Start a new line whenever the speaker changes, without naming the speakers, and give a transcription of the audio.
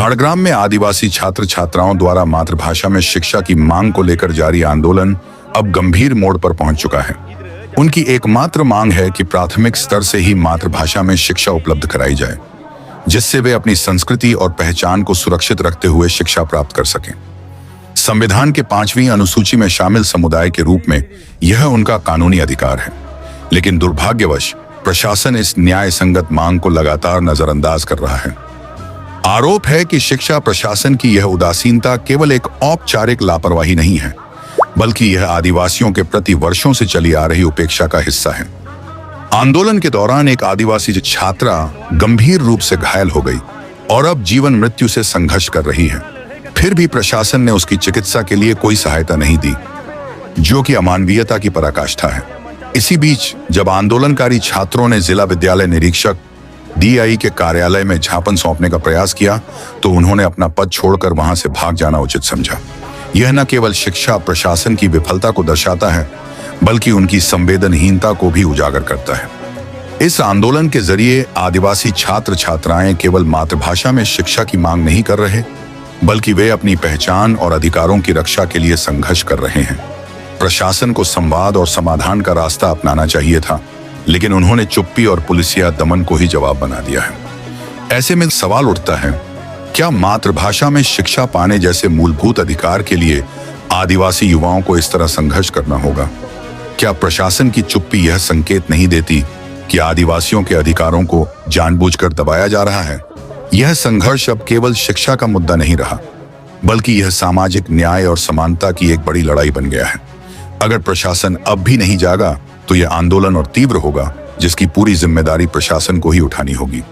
झाड़ग्राम में आदिवासी छात्र छात्राओं द्वारा मातृभाषा में शिक्षा की मांग को लेकर जारी आंदोलन अब गंभीर मोड़ पर पहुंच चुका है। उनकी एकमात्र मांग है कि प्राथमिक स्तर से ही मातृभाषा में शिक्षा उपलब्ध कराई जाए, जिससे वे अपनी संस्कृति और पहचान को सुरक्षित रखते हुए शिक्षा प्राप्त कर सकें। संविधान के 5वीं अनुसूची में शामिल समुदाय के रूप में यह उनका कानूनी अधिकार है, लेकिन दुर्भाग्यवश प्रशासन इस न्याय संगत मांग को लगातार नजरअंदाज कर रहा है। आरोप है कि शिक्षा प्रशासन की यह उदासीनता केवल एक औपचारिक लापरवाही नहीं है, बल्कि यह आदिवासियों के प्रति वर्षों से चली आ रही उपेक्षा का हिस्सा है। आंदोलन के दौरान एक आदिवासी छात्रा गंभीर रूप से घायल हो गई और अब जीवन मृत्यु से संघर्ष कर रही है। फिर भी प्रशासन ने उसकी चिकित्सा के लिए कोई सहायता नहीं दी, जो कि अमानवीयता की पराकाष्ठा है। इसी बीच जब आंदोलनकारी छात्रों ने जिला विद्यालय निरीक्षक DI के कार्यालय में ज्ञापन सौंपने का प्रयास किया, तो उन्होंने अपना पद छोड़कर वहां से भाग जाना उचित समझा। यह न केवल शिक्षा प्रशासन की विफलता को दर्शाता है, बल्कि उनकी संवेदनहीनता को भी उजागर करता है। इस आंदोलन के जरिए आदिवासी छात्र छात्राएं केवल मातृभाषा में शिक्षा की मांग नहीं कर रहे, बल्कि वे अपनी पहचान और अधिकारों की रक्षा के लिए संघर्ष कर रहे हैं। प्रशासन को संवाद और समाधान का रास्ता अपनाना चाहिए था, लेकिन उन्होंने चुप्पी और पुलिसिया दमन को ही जवाब बना दिया है। ऐसे में सवाल उठता है, क्या मातृभाषा में शिक्षा पाने जैसे मूलभूत अधिकार के लिए आदिवासी युवाओं को इस तरह संघर्ष करना होगा? क्या प्रशासन की चुप्पी यह संकेत नहीं देती कि आदिवासियों के अधिकारों को जानबूझकर दबाया जा रहा है? यह संघर्ष अब केवल शिक्षा का मुद्दा नहीं रहा, बल्कि यह सामाजिक न्याय और समानता की एक बड़ी लड़ाई बन गया है। अगर प्रशासन अब भी नहीं जागा, तो यह आंदोलन और तीव्र होगा, जिसकी पूरी जिम्मेदारी प्रशासन को ही उठानी होगी।